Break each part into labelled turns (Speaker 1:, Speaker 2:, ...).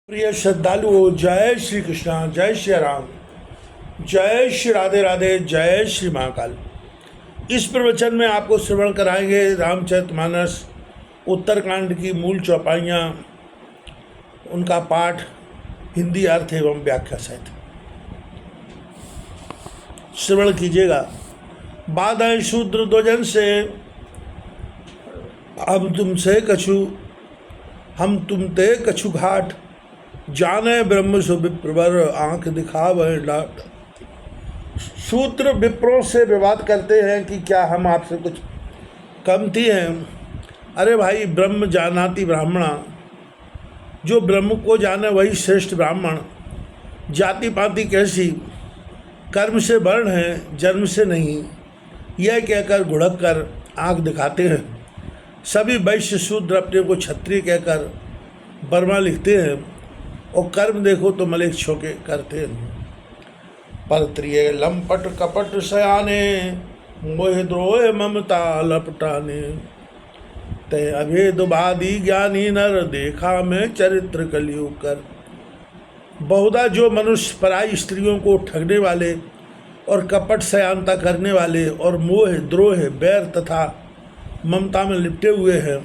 Speaker 1: प्रिय श्रद्धालुओं, जय श्री कृष्णा, जय श्री राम, जय श्री राधे राधे, जय श्री महाकाल। इस प्रवचन में आपको श्रवण कराएंगे रामचरितमानस उत्तरकांड की मूल चौपाइयाँ, उनका पाठ, हिंदी अर्थ एवं व्याख्या सहित श्रवण कीजिएगा। बाद है शूद्र द्वजन से, अब तुमसे कछु, हम तुम ते कछु घाट, जाने ब्रह्म सु विप्रवर, आंख दिखावे डाट। शूद्र विप्रों से विवाद करते हैं कि क्या हम आपसे कुछ कमती हैं। अरे भाई, ब्रह्म जानाति ब्राह्मणा, जो ब्रह्म को जाने वही श्रेष्ठ ब्राह्मण। जाति पाति कैसी, कर्म से वर्ण है, जन्म से नहीं, यह कहकर घुड़क कर आँख दिखाते हैं। सभी वैश्य शूद्र अपने को क्षत्रिय कहकर बर्मा लिखते हैं और कर्म देखो तो मलेच्छ छोके करते हैं। परत्रिय लंपट कपट सयाने, मोह द्रोह ममता लपटाने, ते अभेदवादी ज्ञानी नर, देखा में चरित्र कलयुग कर। बहुधा जो मनुष्य पराई स्त्रियों को ठगने वाले और कपट सयानता करने वाले और मोह द्रोह बैर तथा ममता में लिपटे हुए हैं,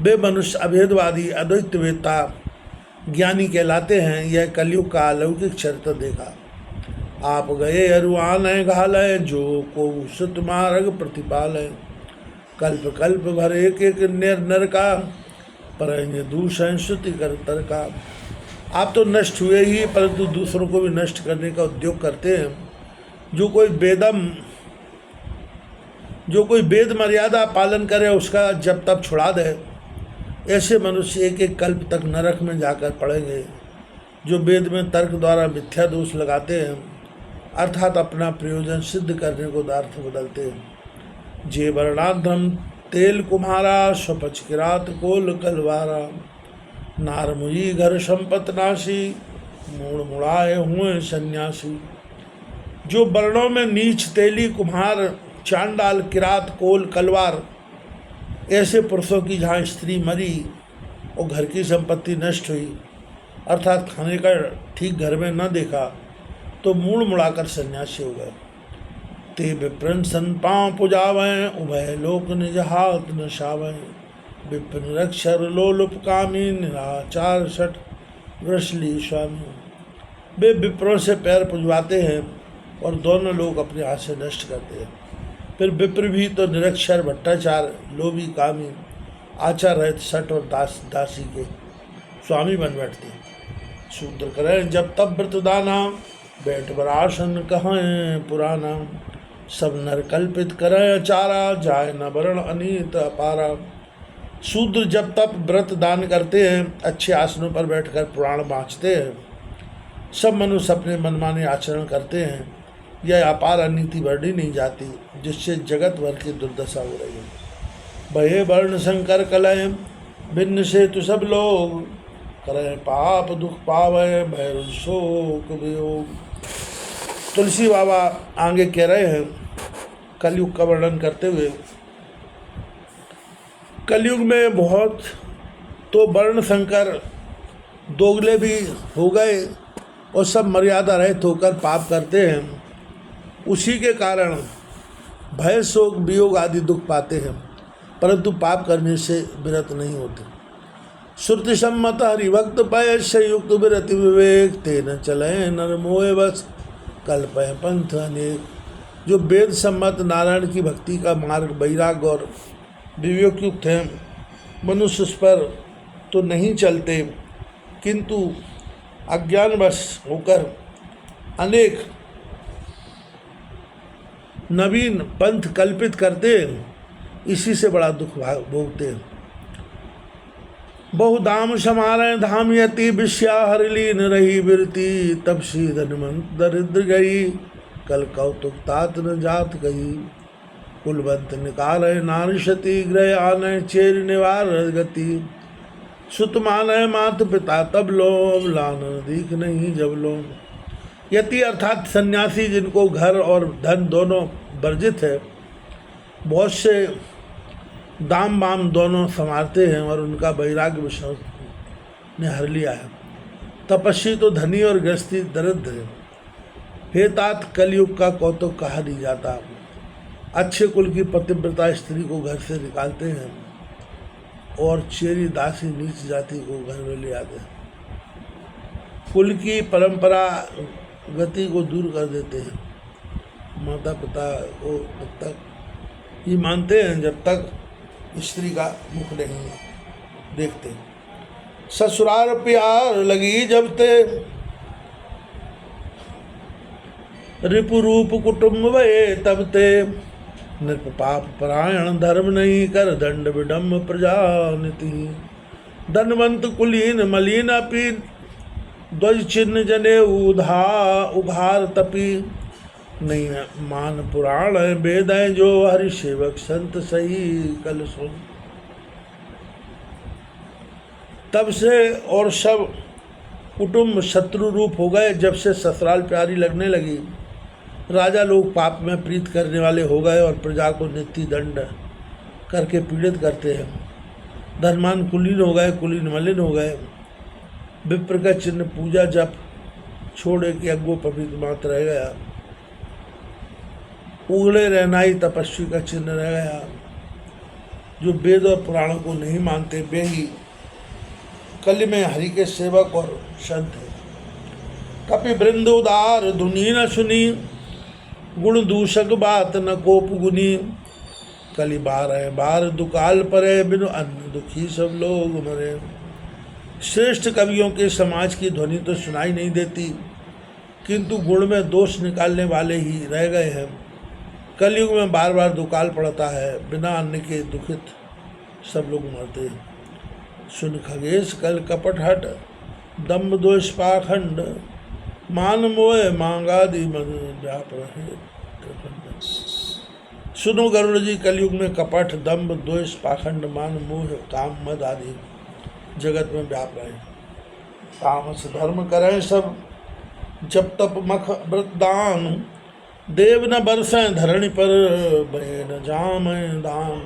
Speaker 1: वे मनुष्य अभेदवादी अद्वैतवेत्ता ज्ञानी कहलाते हैं। यह कलयुग का अलौकिक चरित्र देखा। आप गए अरुआन घालय, जो को सुत मार्ग प्रतिपाल। कल्प कल्प भर एक एक नर का, पर दूषण श्रुति कर तर का। आप तो नष्ट हुए ही, परंतु दूसरों को भी नष्ट करने का उद्योग करते हैं। जो कोई वेद मर्यादा पालन करे, उसका जब तब छुड़ा दे, ऐसे मनुष्य एक एक कल्प तक नरक में जाकर पड़ेंगे। जो वेद में तर्क द्वारा मिथ्या दोष लगाते हैं, अर्थात अपना प्रयोजन सिद्ध करने को अर्थ बदलते हैं। जे वर्णाधम तेल कुम्हारा, स्वपच किरात कोल कलवारा। नार मुई घर संपत नाशी, मूड़ मुड़ाए हुए सन्यासी। जो वर्णों में नीच, तेली, कुम्हार, चांडाल, किरात, कोल, कलवार, ऐसे पुरुषों की जहाँ स्त्री मरी और घर की संपत्ति नष्ट हुई, अर्थात खाने का ठीक घर में न देखा, तो मूड़ मुड़ाकर सन्यासी हो गए। ते विप्रन सन पाँव पुजावें, उभय लोक निज हाथ नशावें। विपिन रक्षर लोलुप कामी, निराचार सठ वृषली स्वामी। वे विप्रों से पैर पुजवाते हैं और दोनों लोग अपने हाथ से नष्ट करते हैं। फिर विप्र भी तो निरक्षर, भट्टाचार, लोभी, कामी, आचार रहित सठ और दासी के स्वामी बन बैठते हैं। शूद्र करें जब तब व्रतदाना, बैठ बरासन कहें पुराना। सब नर कल्पित करें अचारा, जाए न वरण अनीत अपारा। शूद्र जब तब व्रत दान करते हैं, अच्छे आसनों पर बैठकर पुराण बाँचते हैं। सब मनुष्य अपने मनमाने आचरण करते हैं। यह अपार अनीति बढ़ी नहीं जाती, जिससे जगत भर की दुर्दशा हो रही है। भये वर्ण संकर कलय, भिन्न से तो सब लोग। करें पाप दुख पावे, भय शोक वियोग। तुलसी बाबा आगे कह रहे हैं, कलयुग का वर्णन करते हुए, कलयुग में बहुत तो वर्ण संकर दोगले भी हो गए और सब मर्यादा रहित होकर पाप करते हैं। उसी के कारण भय शोक वियोग आदि दुख पाते हैं, परंतु पाप करने से विरत नहीं होते। श्रुति सम्मत हरिभक्त पय, संयुक्त विरति विवेक। तेन चले नर मोह बस, कल्पय पंथ अनेक। जो वेद सम्मत नारायण की भक्ति का मार्ग वैराग्य और विवेक युक्त हैं, मनुष्य उस पर तो नहीं चलते, किंतु अज्ञानवश होकर अनेक नवीन पंथ कल्पित करते हैं। इसी से बड़ा दुख भोगते हैं। बहुधाम समारे धाम यति, विश्या हरिलीन रही बिरती। तब सीधन मंत दरिद्र गई, कल कौतुक तात न जात गई। कुलवंत निकाल नारिशति, ग्रह आने चेर निवार गति। सुत माने मात पिता तब लो, लान दीख नहीं जब लो। यति अर्थात सन्यासी, जिनको घर और धन दोनों वर्जित है, बहुत से दाम बाम दोनों संवारते हैं और उनका वैराग्य विष्णु ने हर लिया है। तपस्वी तो धनी और गृहस्थी दरिद्र है। हे तात, कलयुग का कौतुक कहा नहीं जाता। अच्छे कुल की पतिव्रता स्त्री को घर से निकालते हैं और चेरी दासी नीच जाति को घर में ले आते हैं। कुल की परंपरा गति को दूर कर देते हैं। माता पिता को तब तक ये मानते हैं जब तक स्त्री का मुख नहीं देखते। ससुराल प्यार लगी जब ते, रिपु रूप कुटुम्ब वे तब ते। नृप पाप परायण धर्म नहीं, कर दंड विडम्ब प्रजा नीति। धनवंत कुलीन मलिन अपी, ध्वज चिन्ह जने उघार तपी। नहीं मान पुराण वेद है जो, हरि सेवक संत सही कल सुन। तब से और सब कुटुंब शत्रु रूप हो गए। जब से ससुराल प्यारी लगने लगी, राजा लोग पाप में प्रीत करने वाले हो गए और प्रजा को नित्य दंड करके पीड़ित करते हैं। धनवान कुलीन हो गए, कुलीन मलिन हो गए। विप्र का चिन्ह पूजा जब छोड़े कि अग्गो पवित्र मात्र रह गया। उगले रहना ही तपस्वी का चिन्ह रह गया। जो वेद और पुराणों को नहीं मानते वे ही कलि में हरि के सेवक और संत है। कपि वृंद उदार धुनी न सुनी, गुण दूषक बात न कोप गुनी। कलि बार दुकाल परे, बिनु अन्न दुखी सब लोग मरे। श्रेष्ठ कवियों के समाज की ध्वनि तो सुनाई नहीं देती, किंतु गुण में दोष निकालने वाले ही रह गए हैं। कलयुग में बार बार दुकाल पड़ता है, बिना अन्न के दुखित सब लोग मरते हैं। सुन खगेश कल कपट हट, दम्भ दोष पाखंड। मान मोह मांगादि मन व्याप रहे। सुनो गरुड़ जी, कलयुग में कपट, दम्भ, द्वेष, पाखंड, मान, मोह, काम, मद आदि जगत में व्याप रहे। तामस धर्म करें सब, जब तप मख व्रत दान। देव न बरसें धरणी पर, बहे न जाम दान।